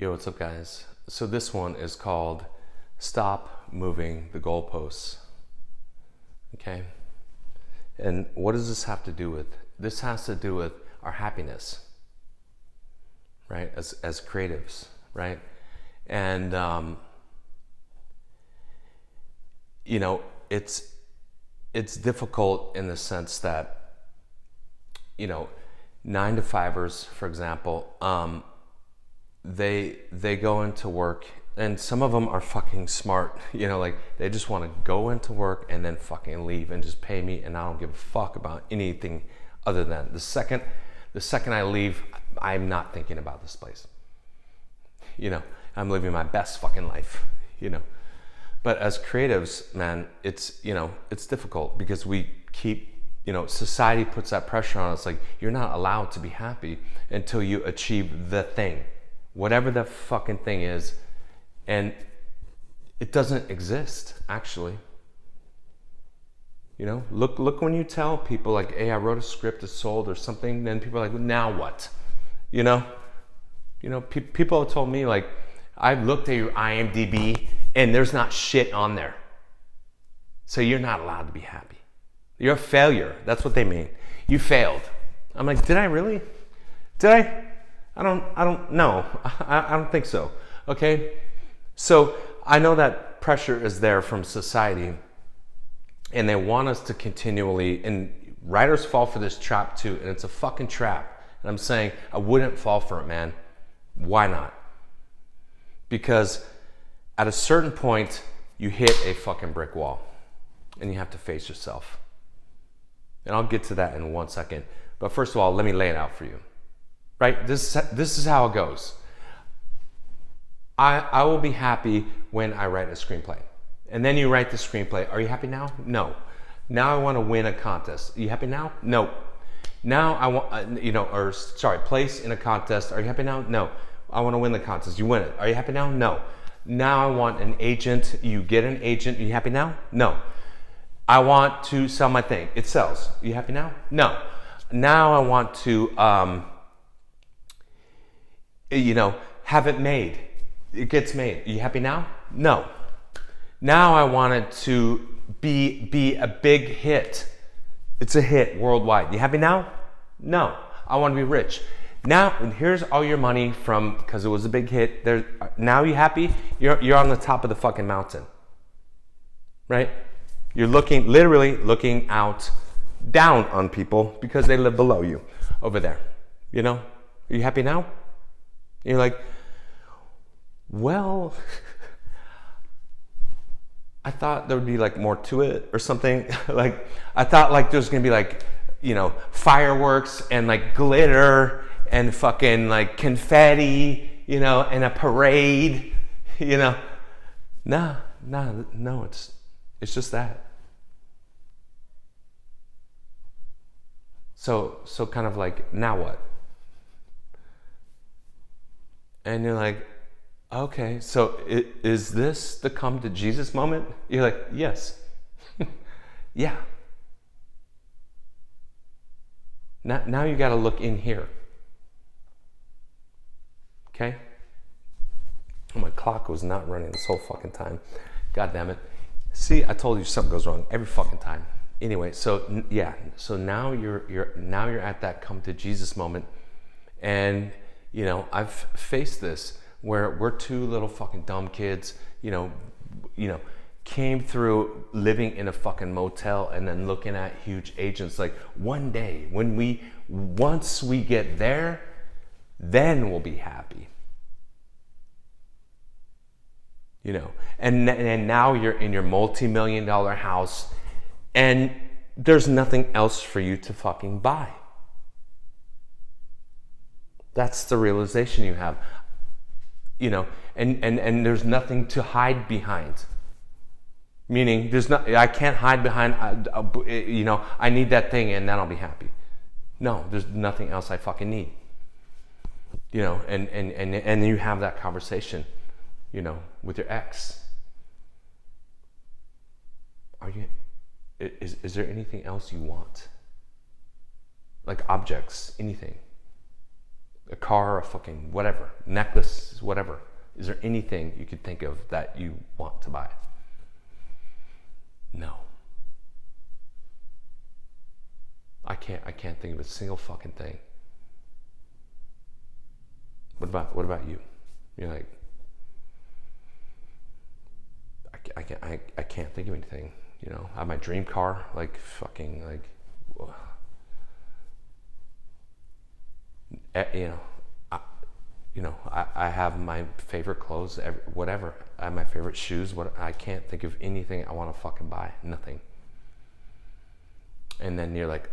Yo, what's up, guys? So this one is called Stop Moving the Goalposts. Okay? And what does this have to do with? This has to do with our happiness, right? As creatives, right? And you know, it's difficult in the sense that, you know, 9-to-5ers, for example, they go into work, and some of them are fucking smart, you know, like they just want to go into work and then fucking leave and just pay me, and I don't give a fuck about anything other than the second I leave, I'm not thinking about this place. You know, I'm living my best fucking life, you know. But as creatives, man, it's, you know, it's difficult because we keep, you know, society puts that pressure on us, like you're not allowed to be happy until you achieve the thing, whatever the fucking thing is. And it doesn't exist, actually. You know, look when you tell people like, hey, I wrote a script, it's sold or something, then people are like, well, now what? You know, people have told me, like, I've looked at your IMDb and there's not shit on there. So you're not allowed to be happy. You're a failure. That's what they mean. You failed. I'm like, did I really? Did I? I don't know. I don't think so. Okay? So I know that pressure is there from society, and they want us to continually, and writers fall for this trap too, and it's a fucking trap. And I'm saying I wouldn't fall for it, man. Why not? Because at a certain point, you hit a fucking brick wall and you have to face yourself. And I'll get to that in 1 second. But first of all, let me lay it out for you. Right? This is how it goes. I will be happy when I write a screenplay. And then you write the screenplay. Are you happy now? No. Now I want to win a contest. Are you happy now? No. Now I want, place in a contest. Are you happy now? No. I want to win the contest. You win it. Are you happy now? No. Now I want an agent. You get an agent. Are you happy now? No. I want to sell my thing. It sells. Are you happy now? No. Now I want to, have it made. It gets made. Are you happy now? No. Now I want it to be a big hit. It's a hit worldwide. You happy now? No. I want to be rich. Now, and here's all your money from, because it was a big hit. Now you happy? You're on the top of the fucking mountain, right? You're literally looking out, down on people because they live below you over there. You know? Are you happy now? You're like, well, I thought there would be like more to it or something. Like, I thought like there's gonna be like, you know, fireworks and like glitter and fucking like confetti, you know, and a parade, you know. No, it's just that. So kind of like, now what? And you're like, okay, so is this the come to Jesus moment? You're like, yes. Yeah. Now you got to look in here. Okay? Oh, my clock was not running this whole fucking time. God damn it. See, I told you something goes wrong every fucking time. Anyway, so yeah, so now you're at that come to Jesus moment, and you know, I've faced this where we're two little fucking dumb kids, you know, came through living in a fucking motel and then looking at huge agents. Like, one day once we get there, then we'll be happy. You know, and now you're in your multi-million-dollar house and there's nothing else for you to fucking buy. That's the realization you have. You know, and there's nothing to hide behind. Meaning, I can't hide behind, you know, I need that thing and then I'll be happy. No, there's nothing else I fucking need. You know, and you have that conversation, you know, with your ex. Is there anything else you want? Like objects, anything. A car, a fucking whatever, necklace, whatever. Is there anything you could think of that you want to buy? No. I can't think of a single fucking thing. What about you? You're like, I can't think of anything. You know, I have my dream car, like fucking like, I have my favorite clothes, whatever. I have my favorite shoes. I can't think of anything I want to fucking buy. Nothing. And then you're like,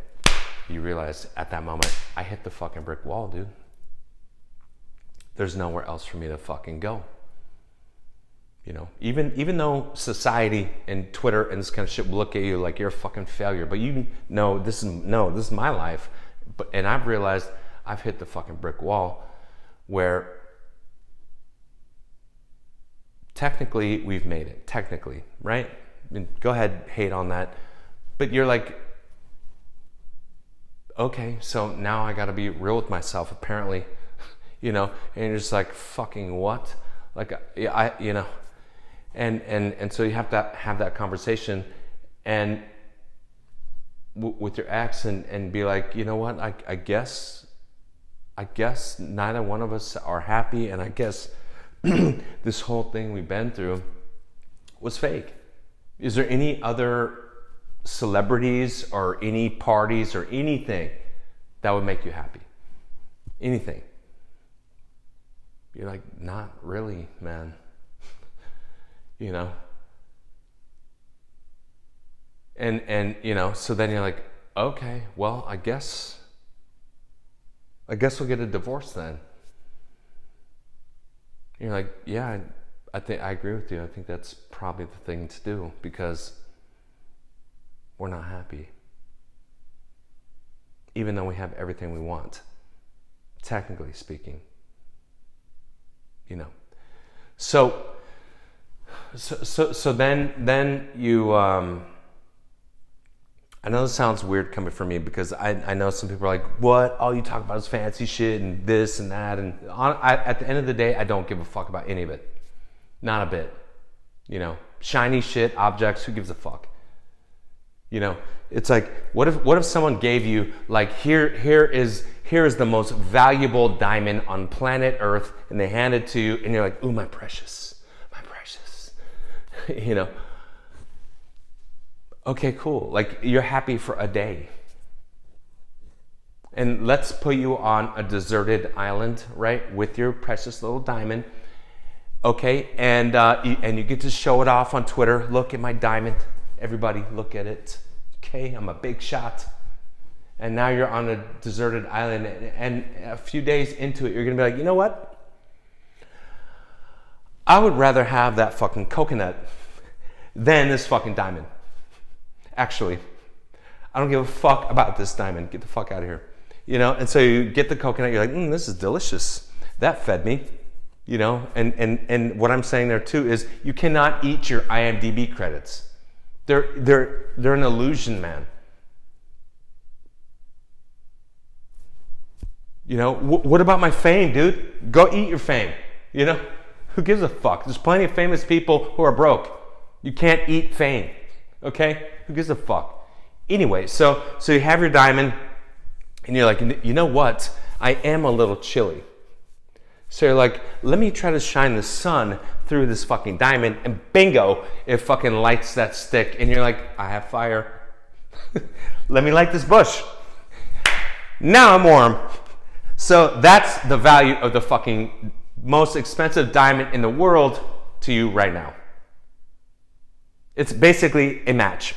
you realize at that moment, I hit the fucking brick wall, dude. There's nowhere else for me to fucking go. You know, even though society and Twitter and this kind of shit will look at you like you're a fucking failure, but you know this is my life. And I've realized I've hit the fucking brick wall where technically we've made it. Technically, right? I mean, go ahead, hate on that. But you're like, okay, so now I got to be real with myself, apparently, you know, and you're just like, fucking what? Like, and so you have to have that conversation and with your ex and be like, you know what? I guess neither one of us are happy, and I guess this whole thing we've been through was fake. Is there any other celebrities or any parties or anything that would make you happy? Anything? You're like, not really, man. You know? And you know, so then you're like, okay, well, I guess we'll get a divorce then. You're like, yeah, I think I agree with you. I think that's probably the thing to do because we're not happy. Even though we have everything we want, technically speaking. You know. So then you I know this sounds weird coming from me because I know some people are like, what? All you talk about is fancy shit and this and that. And at the end of the day, I don't give a fuck about any of it. Not a bit. You know, shiny shit, objects, who gives a fuck? You know, it's like, what if someone gave you like, here is the most valuable diamond on planet Earth, and they hand it to you and you're like, ooh, my precious. You know, okay, cool. Like, you're happy for a day. And let's put you on a deserted island, right, with your precious little diamond. Okay, and you get to show it off on Twitter. Look at my diamond. Everybody, look at it. Okay, I'm a big shot. And now you're on a deserted island, and a few days into it, you're gonna be like, you know what? I would rather have that fucking coconut than this fucking diamond. Actually, I don't give a fuck about this diamond. Get the fuck out of here. You know, and so you get the coconut, you're like, this is delicious. That fed me. You know, and what I'm saying there too is you cannot eat your IMDb credits. They're an illusion, man. You know, what about my fame, dude? Go eat your fame. You know, who gives a fuck? There's plenty of famous people who are broke. You can't eat fame, okay? Who gives a fuck? Anyway, so you have your diamond, and you're like, you know what? I am a little chilly. So you're like, let me try to shine the sun through this fucking diamond, and bingo, it fucking lights that stick, and you're like, I have fire. Let me light this bush. Now I'm warm. So that's the value of the fucking most expensive diamond in the world to you right now. It's basically a match.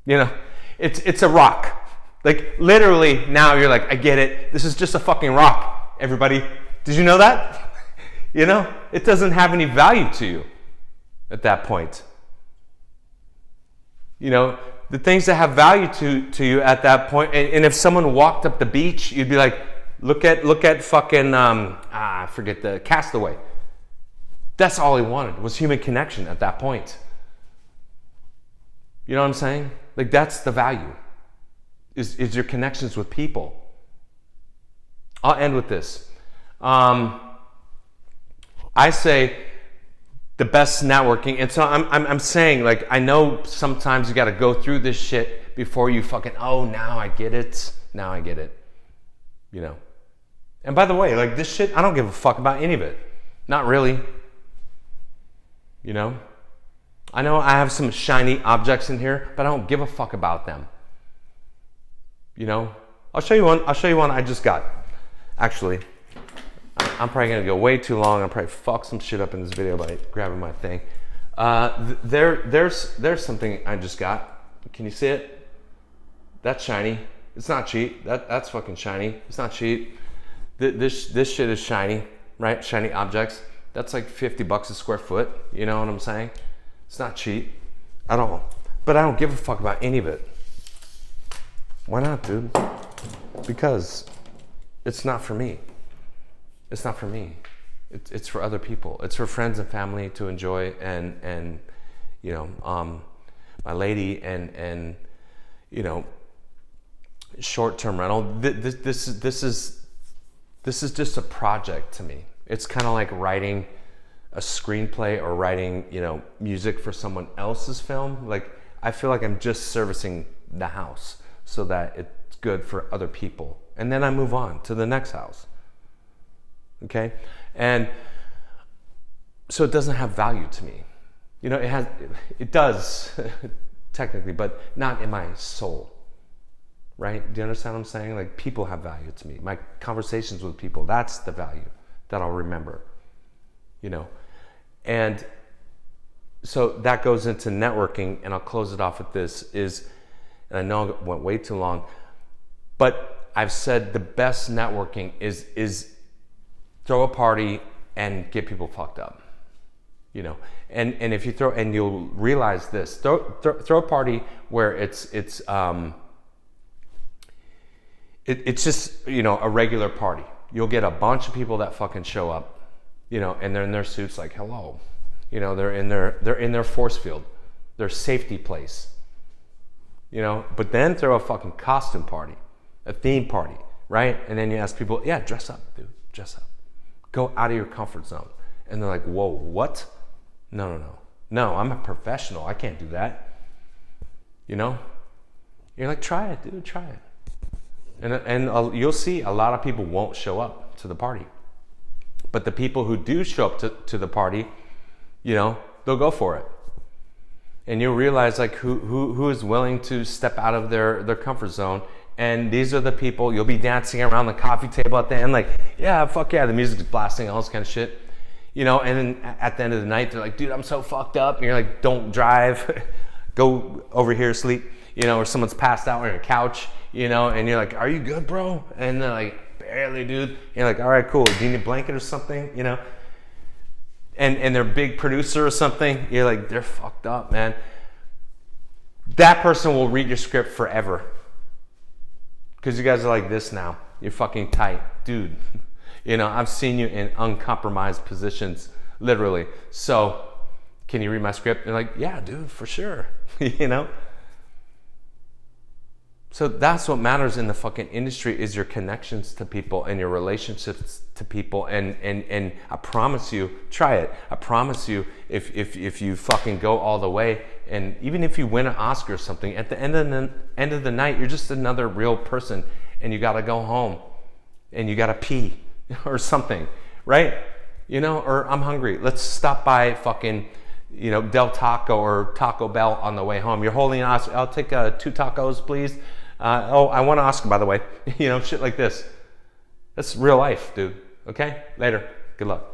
You know, it's a rock. Like, literally, now you're like, I get it. This is just a fucking rock, everybody. Did you know that? You know, it doesn't have any value to you at that point. You know, the things that have value to you at that point, and if someone walked up the beach, you'd be like, look at fucking, I forget the Castaway. That's all he wanted, was human connection at that point. You know what I'm saying? Like, that's the value, is your connections with people. I'll end with this. I say the best networking, and so I'm saying, like, I know sometimes you got to go through this shit before you fucking, oh, now I get it. Now I get it. You know. And by the way, like, this shit, I don't give a fuck about any of it. Not really. You know. I know I have some shiny objects in here, but I don't give a fuck about them. You know. I'll show you one I just got. Actually, I'm probably gonna go way too long. I'll probably fuck some shit up in this video by grabbing my thing. There's something I just got. Can you see it? That's shiny. It's not cheap. That's fucking shiny. It's not cheap. This shit is shiny, right? Shiny objects. That's like $50 a square foot. You know what I'm saying? It's not cheap at all. But I don't give a fuck about any of it. Why not, dude? Because it's not for me. It's not for me. It's for other people. It's for friends and family to enjoy, and you know, my lady, and you know, short-term rental. This is just a project to me. It's kind of like writing a screenplay or writing, you know, music for someone else's film. Like, I feel like I'm just servicing the house so that it's good for other people, and then I move on to the next house. Okay, and so it doesn't have value to me. You know, it does technically, but not in my soul. Right? Do you understand what I'm saying? Like, people have value to me. My conversations with people, that's the value that I'll remember. You know, and so that goes into networking, and I'll close it off with this. And I know I went way too long, but I've said the best networking is throw a party and get people fucked up, you know. And if you throw, and you'll realize this, throw a party where it's just, you know, a regular party. You'll get a bunch of people that fucking show up, you know, and they're in their suits like, hello, you know, they're in their force field, their safety place, you know. But then throw a fucking costume party, a theme party, right? And then you ask people, yeah, dress up, dude, dress up. Go out of your comfort zone. And they're like, whoa, what? No, I'm a professional. I can't do that. You know? You're like, try it, dude, try it. And you'll see a lot of people won't show up to the party. But the people who do show up to the party, you know, they'll go for it. And you'll realize, like, who is willing to step out of their comfort zone. And these are the people, you'll be dancing around the coffee table at the end, like, yeah, fuck yeah, the music's blasting, all this kind of shit. You know, and then at the end of the night, they're like, dude, I'm so fucked up. And you're like, don't drive. Go over here, sleep. You know, or someone's passed out on your couch, you know, and you're like, are you good, bro? And they're like, barely, dude. And you're like, all right, cool. Do you need a blanket or something? You know? And they're a big producer or something. You're like, they're fucked up, man. That person will read your script forever. Because you guys are like this now. You're fucking tight. Dude, you know, I've seen you in uncompromised positions, literally. So, can you read my script? You're like, yeah, dude, for sure. You know? So that's what matters in the fucking industry, is your connections to people and your relationships to people. And I promise you, try it. I promise you, if you fucking go all the way, and even if you win an Oscar or something, at the end of the night, you're just another real person, and you gotta go home, and you gotta pee or something, right? You know, or I'm hungry. Let's stop by fucking, you know, Del Taco or Taco Bell on the way home. You're holding an Oscar. I'll take 2 tacos, please. I want an Oscar, by the way. You know, shit like this. That's real life, dude. Okay? Later. Good luck.